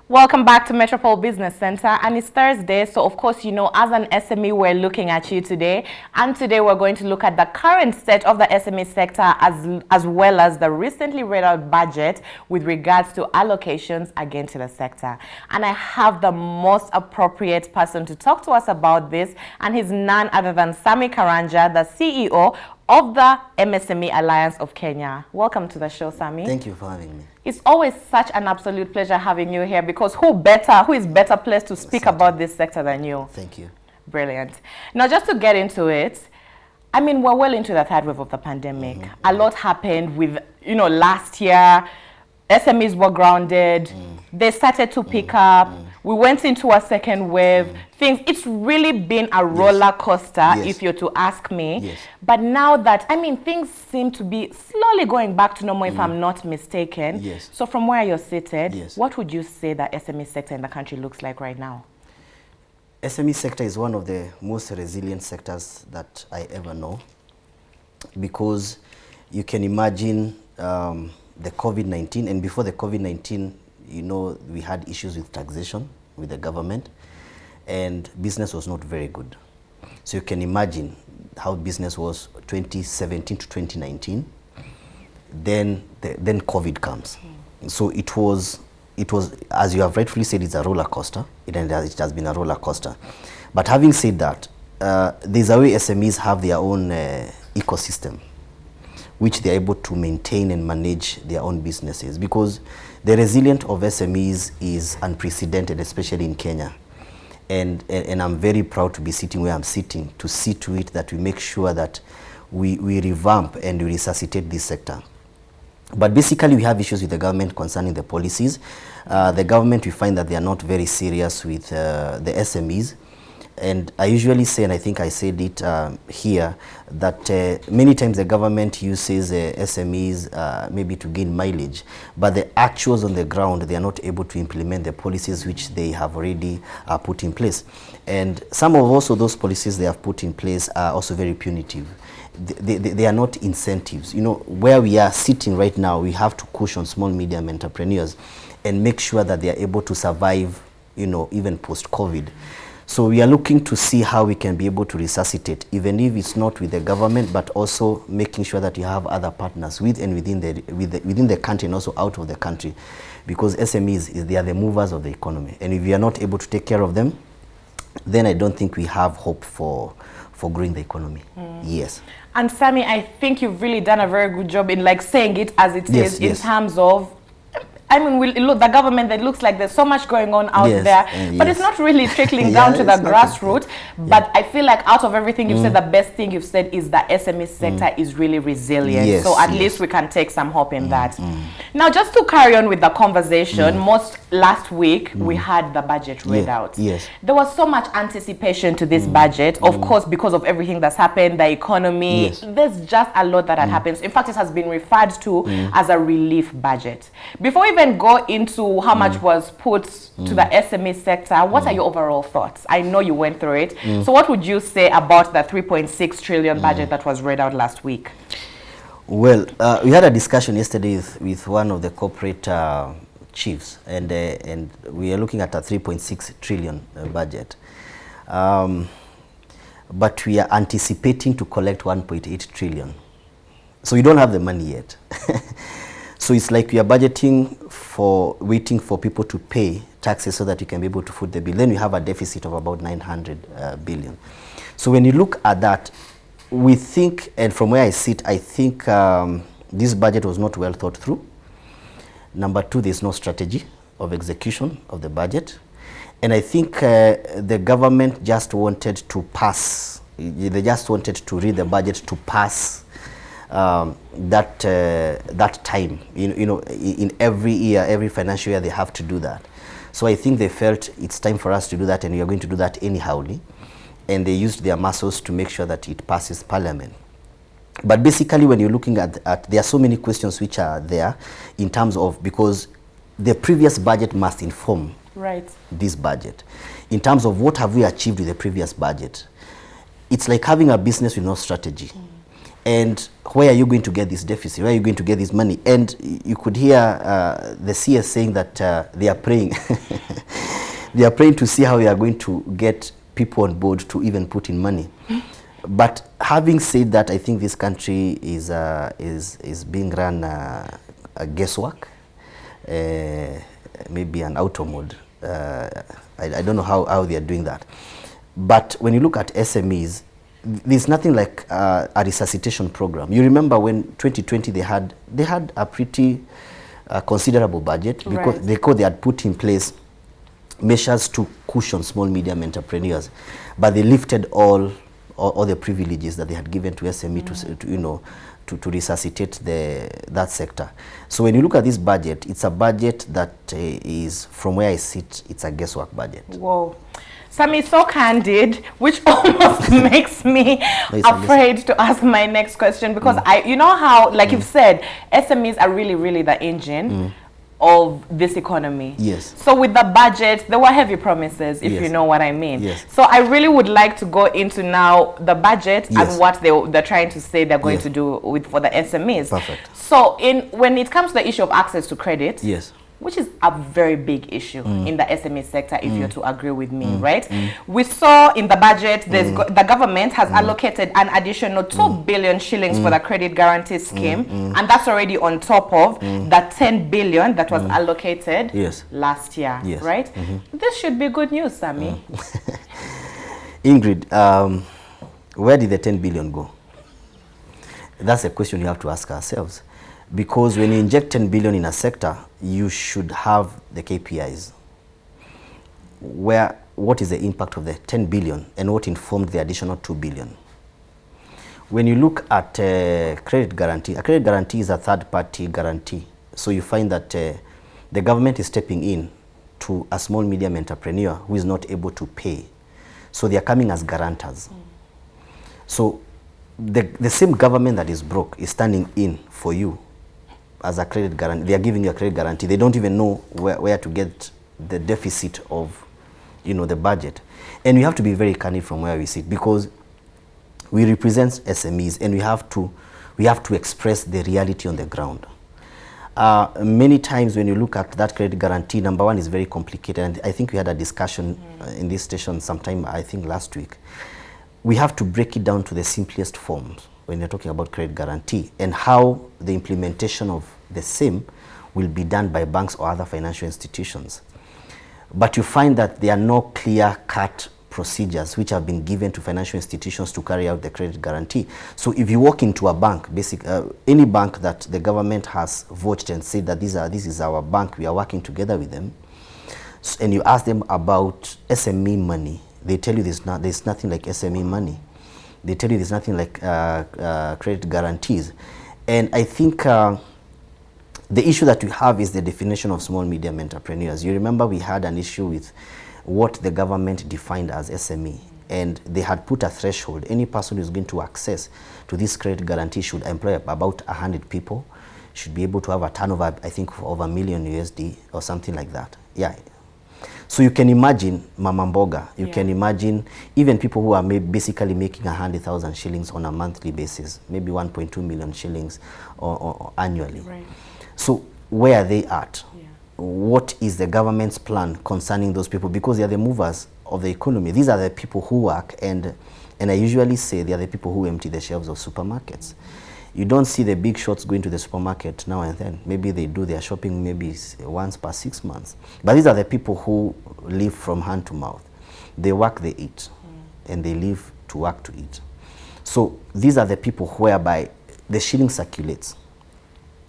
Welcome back to Metropol Business Center, and it's Thursday, so of course, you know, as an SME, we're looking at you today, and today we're going to look at the current state of the SME sector as well as the recently read out budget with regards to allocations again to the sector. And I have the most appropriate person to talk to us about this, and he's none other than Sammy Karanja, the CEO of the MSME Alliance of Kenya. Welcome to the show, Sammy. Thank you for having me. It's always such an absolute pleasure having you here, because who is better placed to speak about this sector than you? Thank you. Brilliant. Now, just to get into it, I mean, we're well into the third wave of the pandemic. A lot happened with, you know, last year, SMEs were grounded. They started to pick up. We went into a second wave. It's really been a roller coaster, if you're to ask me. But now that, I mean, things seem to be slowly going back to normal, if I'm not mistaken. So from where you're seated, what would you say the SME sector in the country looks like right now? SME sector is one of the most resilient sectors that I ever know, because you can imagine the COVID-19, and before the COVID-19, you know, we had issues with taxation with the government, and business was not very good. So you can imagine how business was 2017 to 2019. Then COVID comes. So it was, as you have rightfully said, it's a roller coaster. It has been a roller coaster. But having said that, there's a way SMEs have their own ecosystem, which they're able to maintain and manage their own businesses, because the resilience of SMEs is unprecedented, especially in Kenya. And I'm very proud to be sitting where I'm sitting, to see to it that we make sure that we revamp and we resuscitate this sector. But basically, we have issues with the government concerning the policies. The government, we find that they are not very serious with the SMEs. And I usually say, and I think I said it here, that many times the government uses SMEs maybe to gain mileage, but the actuals on the ground, they are not able to implement the policies which they have already put in place. And some of also those policies they have put in place are also very punitive. They are not incentives. You know, where we are sitting right now, we have to cushion small, medium entrepreneurs and make sure that they are able to survive, you know, even post-COVID. So we are looking to see how we can be able to resuscitate, even if it's not with the government, but also making sure that you have other partners with and within the country and also out of the country, because SMEs, they are the movers of the economy. And if we are not able to take care of them, then I don't think we have hope for growing the economy. Yes. And Sammy, I think you've really done a very good job in like saying it as it is, in terms of, I mean, the government, that looks like there's so much going on out there, but it's not really trickling down to the grassroots. But I feel like out of everything you've said, the best thing you've said is the SME sector is really resilient. So at least we can take some hope in that. Now, just to carry on with the conversation, last week we had the budget read out. There was so much anticipation to this budget, of course, because of everything that's happened, the economy. There's just a lot that had happened. In fact, it has been referred to as a relief budget. Before we even go into how much was put to the SME sector, what are your overall thoughts? I know you went through it. So what would you say about the 3.6 trillion budget that was read out last week? Well, we had a discussion yesterday with one of the corporate chiefs, and we are looking at a 3.6 trillion budget. But we are anticipating to collect 1.8 trillion. So we don't have the money yet. So it's like we are budgeting for waiting for people to pay taxes so that you can be able to foot the bill. Then we have a deficit of about 900 billion. So when you look at that, we think, and from where I sit, I think this budget was not well thought through. Number two, there's no strategy of execution of the budget. And I think the government just wanted to pass. They just wanted to read the budget to pass that time. You know, in every year, every financial year, they have to do that. So I think they felt it's time for us to do that, and we are going to do that anyhowly. And they used their muscles to make sure that it passes Parliament. But basically, when you're looking at there are so many questions which are there in terms of, because the previous budget must inform this budget. In terms of what have we achieved with the previous budget. It's like having a business with no strategy. And where are you going to get this deficit? Where are you going to get this money? And you could hear the CS saying that they are praying. They are praying to see how they are going to get people on board to even put in money. But having said that, I think this country is being run a guesswork, maybe an auto mode. I don't know how they are doing that. But when you look at SMEs, there's nothing like a resuscitation program. You remember when 2020 they had a pretty considerable budget because they had put in place measures to cushion small medium entrepreneurs, but they lifted all the privileges that they had given to SME to resuscitate that sector. So when you look at this budget, it's a budget that is, from where I sit, it's a guesswork budget. Whoa. Sammy, so candid, which almost makes me afraid to ask my next question, because you know how, like you've said, SMEs are really, really the engine of this economy. Yes. So with the budget, there were heavy promises, if you know what I mean. Yes. So I really would like to go into now the budget and what they're trying to say they're going to do for the SMEs. Perfect. So when it comes to the issue of access to credit, which is a very big issue in the SME sector, if you're to agree with me, right? We saw in the budget, the government has allocated an additional 2 billion shillings for the credit guarantee scheme, and that's already on top of the 10 billion that was allocated last year, right? This should be good news, Sammy. Ingrid, where did the 10 billion go? That's a question you have to ask ourselves. Because when you inject 10 billion in a sector, you should have the KPIs. What is the impact of the 10 billion and what informed the additional 2 billion? When you look at credit guarantee, a credit guarantee is a third-party guarantee. So you find that the government is stepping in to a small medium entrepreneur who is not able to pay. So they are coming as guarantors. So the same government that is broke is standing in for you as a credit guarantee. They are giving you a credit guarantee. They don't even know where to get the deficit of, the budget. And we have to be very candid from where we sit, because we represent SMEs and we have to express the reality on the ground. Many times when you look at that credit guarantee, number one, is very complicated. And I think we had a discussion in this station sometime, I think last week. We have to break it down to the simplest forms when you're talking about credit guarantee, and how the implementation of the same will be done by banks or other financial institutions. But you find that there are no clear-cut procedures which have been given to financial institutions to carry out the credit guarantee. So if you walk into a bank, any bank that the government has vouched and said that this is our bank, we are working together with them, and you ask them about SME money, they tell you there's nothing like SME money. They tell you there's nothing like credit guarantees. And I think the issue that we have is the definition of small medium entrepreneurs. You remember we had an issue with what the government defined as SME, and they had put a threshold. Any person who's going to access to this credit guarantee should employ about 100 people, should be able to have a turnover, I think, of over $1 million USD or something like that. Yeah. So you can imagine Mama Mboga, you can imagine even people who are basically making 100,000 shillings on a monthly basis, maybe 1.2 million shillings or annually. Right. So where are they at? What is the government's plan concerning those people? Because they are the movers of the economy. These are the people who work, and I usually say they are the people who empty the shelves of supermarkets. You don't see the big shots going to the supermarket now and then. Maybe they do their shopping maybe once per 6 months. But these are the people who live from hand to mouth. They work, they eat, and they live to work to eat. So these are the people whereby the shilling circulates.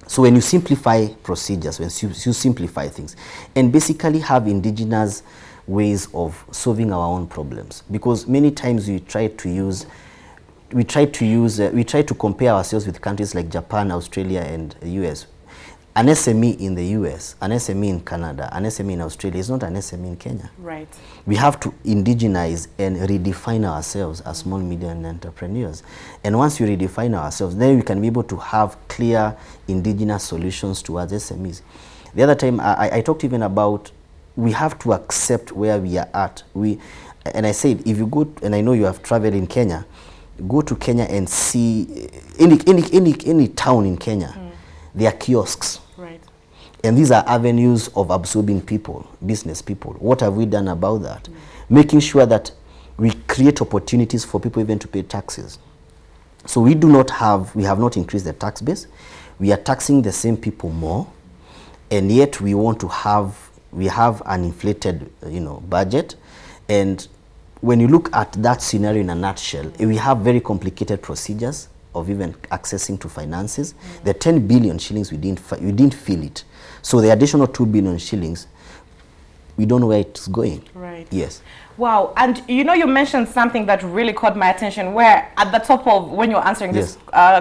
So when you simplify procedures, when you simplify things, and basically have indigenous ways of solving our own problems, because many times we try to compare ourselves with countries like Japan, Australia, and the US. An SME in the US, an SME in Canada, an SME in Australia is not an SME in Kenya. Right. We have to indigenize and redefine ourselves as small medium entrepreneurs. And once you redefine ourselves, then we can be able to have clear indigenous solutions towards SMEs. The other time, I talked even about we have to accept where we are at. And I said, if you go, and I know you have traveled in Kenya, go to Kenya and see any town in Kenya, there are kiosks. Right. And these are avenues of absorbing people, business people. What have we done about that? Making sure that we create opportunities for people even to pay taxes. So we have not increased the tax base. We are taxing the same people more, and yet we have an inflated, budget. And when you look at that scenario in a nutshell, we have very complicated procedures of even accessing to finances. The 10 billion shillings, we didn't feel it. So the additional 2 billion shillings, we don't know where it's going. Right. Yes. Wow. And you mentioned something that really caught my attention, where at the top of when you're answering this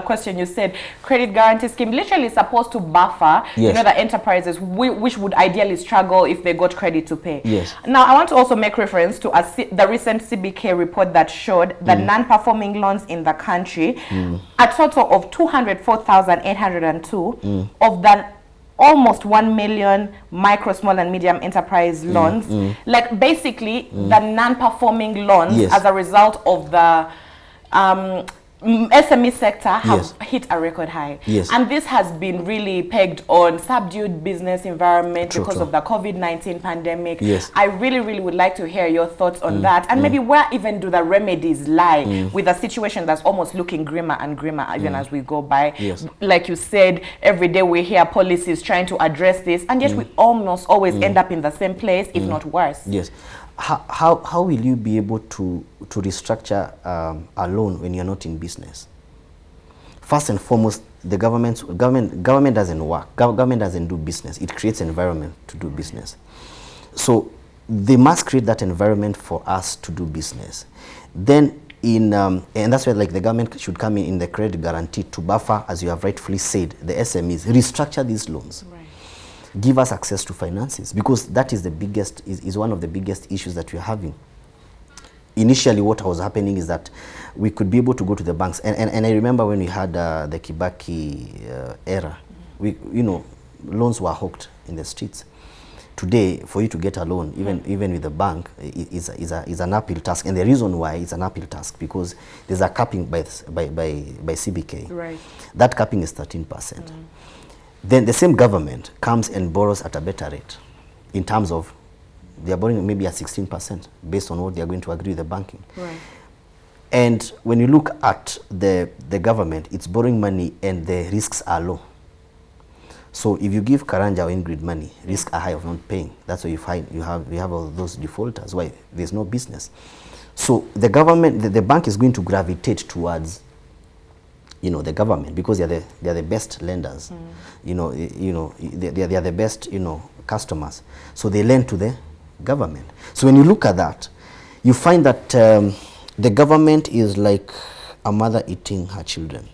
question, you said credit guarantee scheme literally supposed to buffer the enterprises which would ideally struggle if they got credit to pay. Yes. Now I want to also make reference to the recent CBK report that showed the non-performing loans in the country, a total of 204,802 of the almost 1 million micro, small and medium enterprise loans. Like basically the non-performing loans as a result of the SME sector have hit a record high. And this has been really pegged on subdued business environment because of the COVID-19 pandemic. I really, really would like to hear your thoughts on that. And maybe where even do the remedies lie with a situation that's almost looking grimmer and grimmer even as we go by. Like you said, every day we hear policies trying to address this, and yet we almost always end up in the same place, if not worse. How will you be able to restructure a loan when you're not in business? First and foremost, the government doesn't work. Government doesn't do business. It creates an environment to do business. So they must create that environment for us to do business. Then and that's where the government should come in the credit guarantee to buffer, as you have rightfully said, the SMEs, restructure these loans. Give us access to finances, because that is one of the biggest issues that we're having. Initially, what was happening is that we could be able to go to the banks, and I remember when we had the Kibaki era, loans were hawked in the streets. Today, for you to get a loan, even with the bank, is an uphill task, and the reason why it's an uphill task because there's a capping by CBK. That capping is 13%. Then the same government comes and borrows at a better rate, in terms of they are borrowing maybe at 16% based on what they are going to agree with the banking. And when you look at the government, it's borrowing money and the risks are low. So if you give Karanja or Ingrid money, risks are high of not paying. That's why you find we have all those defaulters. Why? There's no business. So the government, the bank is going to gravitate towards the government, because they are the best lenders. They are the best customers. So they lend to the government. So when you look at that, you find that the government is like a mother eating her children,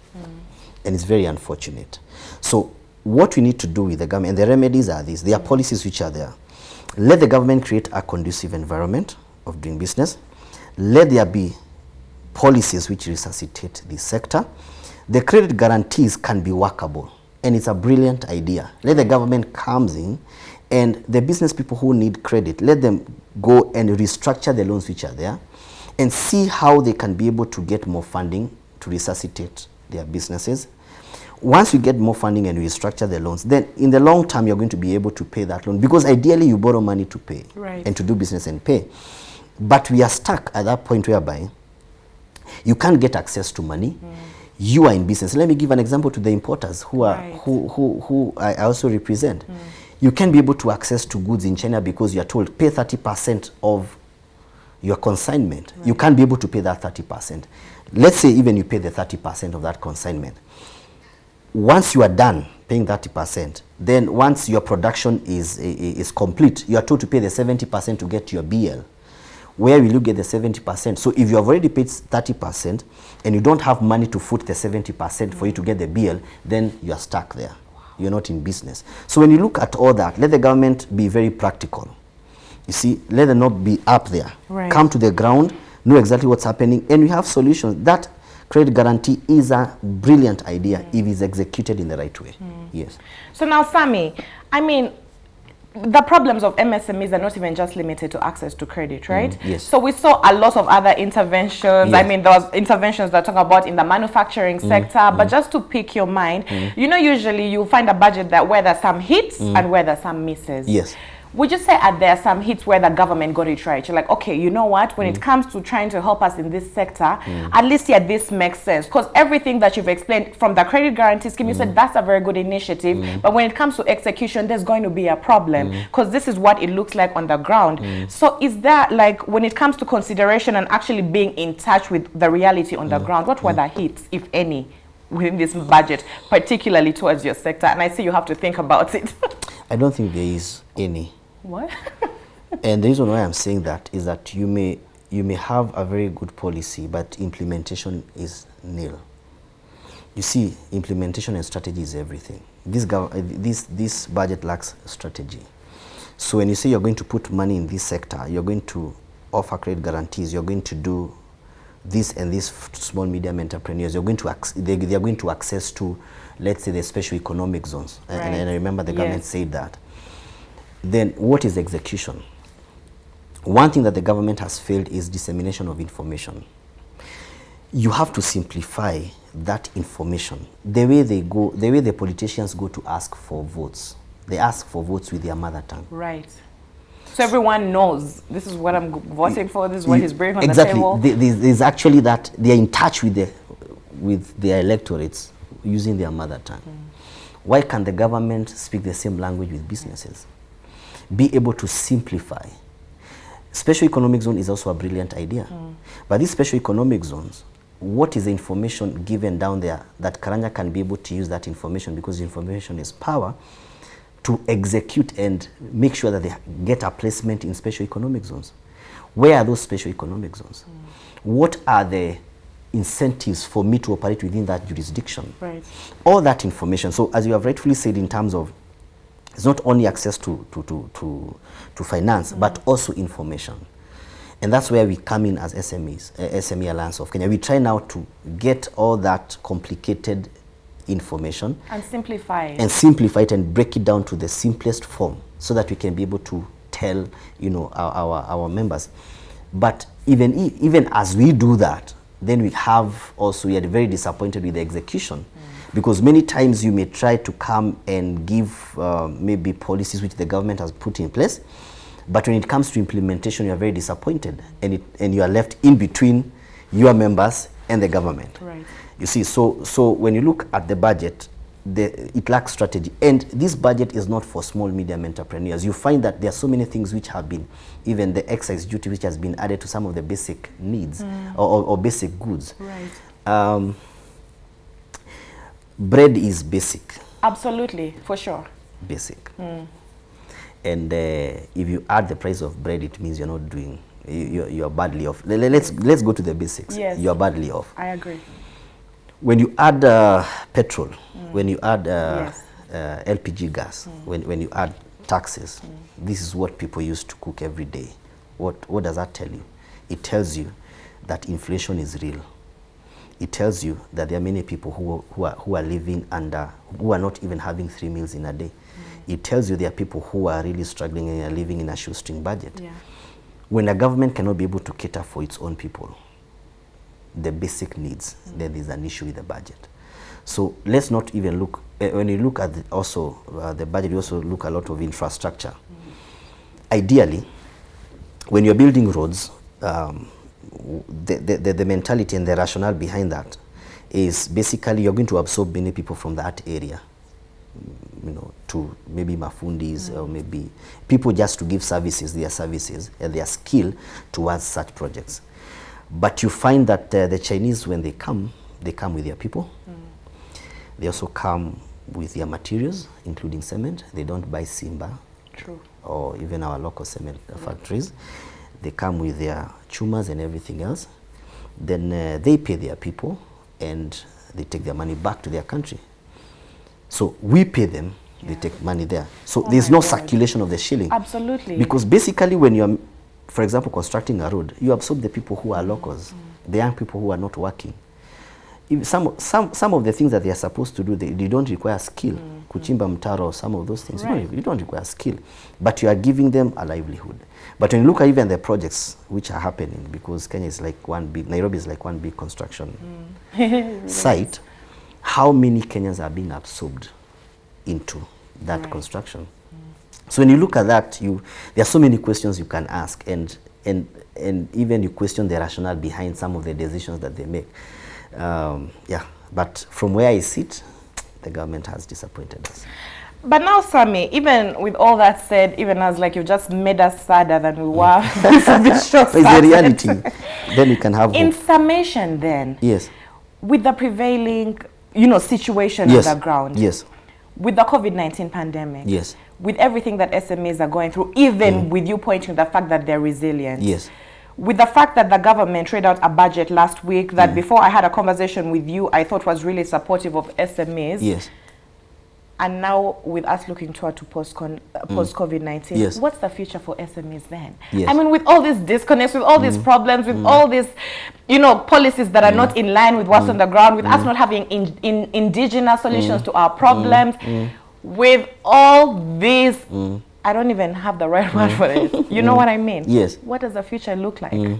and it's very unfortunate. So what we need to do with the government, and the remedies are these. There are policies which are there. Let the government create a conducive environment of doing business. Let there be policies which resuscitate this sector. The credit guarantees can be workable, and it's a brilliant idea. Let the government comes in, and the business people who need credit, let them go and restructure the loans which are there and see how they can be able to get more funding to resuscitate their businesses. Once you get more funding and restructure the loans, then in the long term you're going to be able to pay that loan, because ideally you borrow money to pay and to do business and pay. But we are stuck at that point whereby you can't get access to money. You are in business. Let me give an example to the importers who I also represent. You can't be able to access to goods in China because you are told pay 30% of your consignment. You can't be able to pay that 30%. Let's say even you pay the 30% of that consignment. Once you are done paying 30%, then once your production is complete, you are told to pay the 70% to get your BL. Where will you get the 70%? So if you have already paid 30% and you don't have money to foot the 70% for you to get the BL, then you are stuck there. You're not in business. So when you look at all that, let the government be very practical. You see, let them not be up there. Come to the ground, know exactly what's happening, and we have solutions. That credit guarantee is a brilliant idea if it's executed in the right way. Yes. So now, Sammy, I mean, the problems of MSMEs are not even just limited to access to credit, right? Yes. So we saw a lot of other interventions. Yes. I mean, there was interventions that talk about in the manufacturing sector, but just to pick your mind, you know, usually you find a budget that where there's some hits and where there's some misses. Yes. Would you say there are some hits where the government got it right? You're like, okay, you know what? When it comes to trying to help us in this sector, at least this makes sense. Because everything that you've explained from the credit guarantee scheme, you said that's a very good initiative. But when it comes to execution, there's going to be a problem. Because this is what it looks like on the ground. So is that like, when it comes to consideration and actually being in touch with the reality on the ground, what were the hits, if any, within this budget, particularly towards your sector? And I see you have to think about it. I don't think there is any. What? And the reason why I'm saying that is that you may have a very good policy, but implementation is nil. You see, implementation and strategy is everything. This budget lacks strategy. So when you say you're going to put money in this sector, you're going to offer credit guarantees, you're going to do this and this small medium entrepreneurs, you're going to they are going to access to, let's say, the special economic zones. Right. And I remember the government said that. Then what is execution? One thing that the government has failed is dissemination of information. You have to simplify that information. The way the politicians go to ask for votes, they ask for votes with their mother tongue. Right. So everyone knows this is what I'm voting for, this is what he's bringing on the table. Exactly. There's actually that they're in touch with their electorates using their mother tongue. Why can't the government speak the same language with businesses? Be able to simplify. Special economic zone is also a brilliant idea. But these special economic zones, what is the information given down there that Karanja can be able to use that information, because information is power, to execute and make sure that they get a placement in special economic zones? Where are those special economic zones? What are the incentives for me to operate within that jurisdiction? Right. All that information. So as you have rightfully said, in terms of, it's not only access to finance, but also information. And that's where we come in as SMEs, SME Alliance of Kenya. We try now to get all that complicated information and simplify it and break it down to the simplest form, so that we can be able to tell, you know, our members. But even as we do that, then we are very disappointed with the execution. Because many times you may try to come and give maybe policies which the government has put in place, but when it comes to implementation, you are very disappointed, and you are left in between your members and the government. Right. You see, so when you look at the budget, it lacks strategy. And this budget is not for small, medium entrepreneurs. You find that there are so many things which have been, even the excise duty which has been added to some of the basic needs or basic goods. Right. Bread is basic. Absolutely, for sure. Basic. And if you add the price of bread, it means you're not doing, you're badly off. Let's go to the basics. Yes. You're badly off. I agree. When you add petrol, when you add LPG gas, when you add taxes, this is what people use to cook every day. What does that tell you? It tells you that inflation is real. It tells you that there are many people who are living under, who are not even having 3 meals in a day. It tells you there are people who are really struggling and are living in a shoestring budget. Yeah. When a government cannot be able to cater for its own people, the basic needs, then there's an issue with the budget. So let's not even look, when you look at the budget, you also look a lot of infrastructure. Ideally, when you're building roads, the mentality and the rationale behind that is basically you're going to absorb many people from that area, you know, to maybe mafundis or maybe people just to give their services and their skill towards such projects. But you find that the Chinese, when they come with their people. They also come with their materials, including cement. They don't buy Simba. True. Or even our local cement factories. They come with their chumas and everything else. Then they pay their people and they take their money back to their country. So we pay them, they take money there. So there's no circulation of the shilling. Absolutely. Because basically when you're, for example, constructing a road, you absorb the people who are locals, the young people who are not working. if some of the things that they are supposed to do, they don't require skill. Kuchimba mtaro, some of those things, right. You don't require skill, but you are giving them a livelihood. But when you look at even the projects which are happening, because Kenya is like Nairobi is like one big construction site, how many Kenyans are being absorbed into that construction? So when you look at that, there are so many questions you can ask, and even you question the rationale behind some of the decisions that they make. But from where I sit, the government has disappointed us. But now, Sammy, even with all that said, even as like you just made us sadder than we were, it's the reality. Then you can have in hope. Summation, then. Yes. With the prevailing, situation on the ground. Yes. With the COVID-19 pandemic. Yes. With everything that SMEs are going through, even with you pointing to the fact that they're resilient. Yes. With the fact that the government read out a budget last week that before I had a conversation with you, I thought was really supportive of SMEs. Yes. And now with us looking toward to post-COVID-19, what's the future for SMEs then? Yes. I mean, with all these disconnects, with all these problems, with all these, policies that are not in line with what's on the ground, with us not having indigenous solutions to our problems, with all these, I don't even have the right word for it. You know what I mean? Yes. What does the future look like?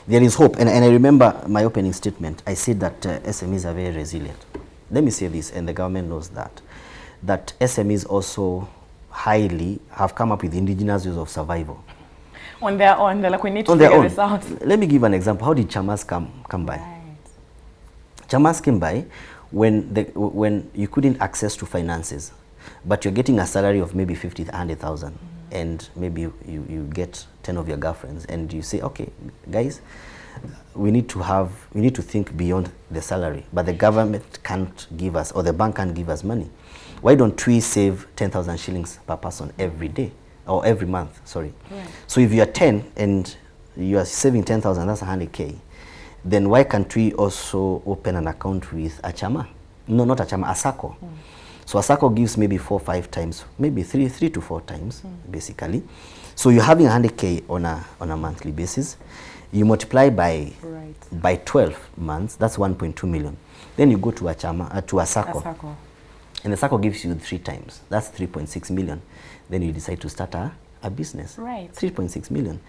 There is hope. And I remember my opening statement. I said that SMEs are very resilient. Let me say this, and the government knows that SMEs also have come up with indigenous ways of survival. On their own, they're like, we need to figure this out. Let me give an example. How did chamas come by? Right. Chamas came by when you couldn't access to finances, but you're getting a salary of maybe 50,000, 100,000, and maybe you get 10 of your girlfriends, and you say, okay, guys, we need to think beyond the salary, but the government can't give us, or the bank can't give us money. Why don't we save 10,000 shillings per person every day, or every month, sorry. Right. So if you are 10 and you are saving 10,000, that's 100K, then why can't we also open an account with a chama? No, not a chama, a SACCO. So a SACCO gives maybe 4 or 5 times, maybe 3 to 4 times, basically. So you're having 100K on a monthly basis. You multiply by 12 months, that's 1.2 million. Then you go to a chama, to a SACCO. And the SACCO gives you 3 times. That's 3.6 million. Then you decide to start a business. Right. 3.6 million.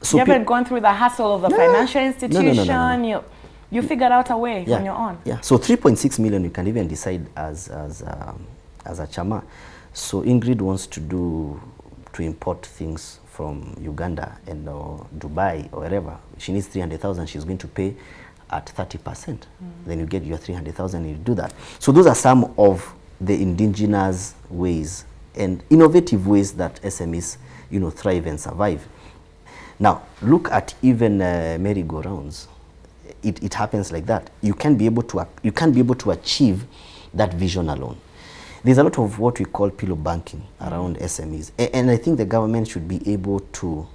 So you haven't gone through the hassle of the financial institution. No. You figured out a way on your own. Yeah. So 3.6 million you can even decide as a chama. So Ingrid wants to import things from Uganda and Dubai or wherever. She needs 300,000. She's going to pay at 30%. Then you get your 300,000 and you do that. So those are some of the indigenous ways and innovative ways that SMEs, thrive and survive. Now, look at even merry-go-rounds. It happens like that. You can't be able to achieve that vision alone. There's a lot of what we call pillow banking around SMEs, and I think the government should be able to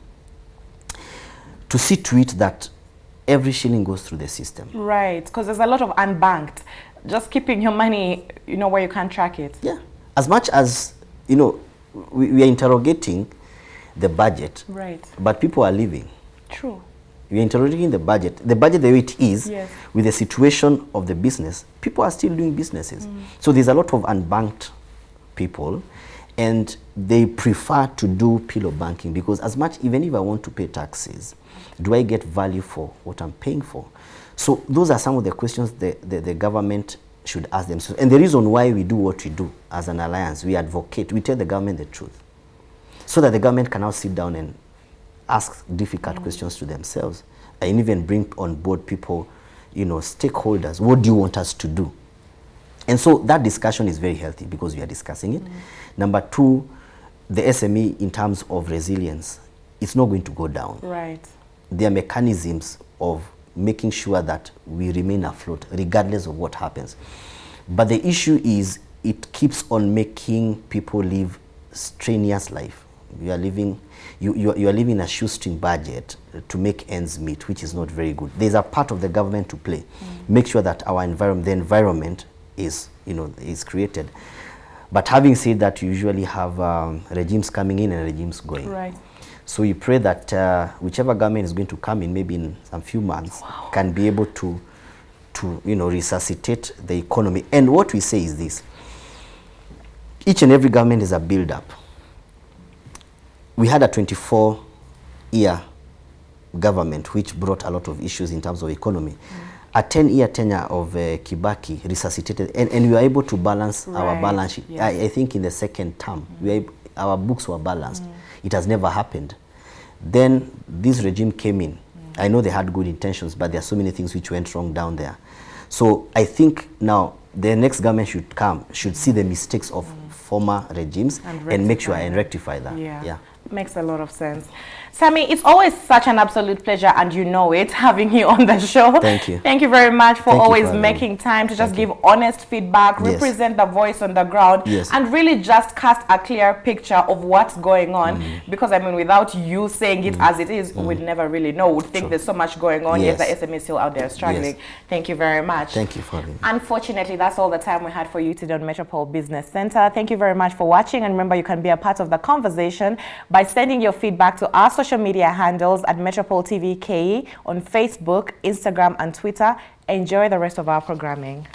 see to it that every shilling goes through the system. Right, because there's a lot of unbanked. Just keeping your money, where you can't track it. Yeah, as much as, we are interrogating the budget. Right. But people are living. True. We are interrogating the budget the way it is, with the situation of the business. People are still doing businesses. So there's a lot of unbanked people, and they prefer to do pillow banking because even if I want to pay taxes, do I get value for what I'm paying for? So those are some of the questions the government should ask themselves. And the reason why we do what we do as an alliance, we advocate, we tell the government the truth, so that the government can now sit down and ask difficult questions to themselves, and even bring on board people, stakeholders. What do you want us to do? And so that discussion is very healthy because we are discussing it. Number 2, the SME in terms of resilience, it's not going to go down. Right. There are mechanisms of making sure that we remain afloat regardless of what happens. But the issue is it keeps on making people live strenuous life. You are living a shoestring budget to make ends meet, which is not very good. There's a part of the government to play. Make sure that the environment is created. But having said that, you usually have regimes coming in and regimes going. Right. So you pray that whichever government is going to come in, maybe in some few months, can be able to to, resuscitate the economy. And what we say is this: each and every government is a build-up. We had a 24-year government which brought a lot of issues in terms of economy. A 10-year tenure of Kibaki resuscitated, and we were able to balance our balance sheet. Yes. I think in the second term, our books were balanced. It has never happened. Then this regime came in. I know they had good intentions, but there are so many things which went wrong down there. So I think now the next government should see the mistakes of former regimes and make sure and rectify that. Yeah. Makes a lot of sense. Sammy, it's always such an absolute pleasure, and you know it, having you on the show. Thank you. Thank you very much for always making time to just give honest feedback, represent the voice on the ground, and really just cast a clear picture of what's going on. Because, I mean, without you saying it as it is, we'd never really know. We'd think there's so much going on, yet the SME is still out there struggling. Thank you very much. Thank you for having me. Unfortunately, that's all the time we had for you today on Metropol Business Center. Thank you very much for watching, and remember, you can be a part of the conversation by sending your feedback to our social media handles at Metropol TV KE on Facebook, Instagram, and Twitter. Enjoy the rest of our programming.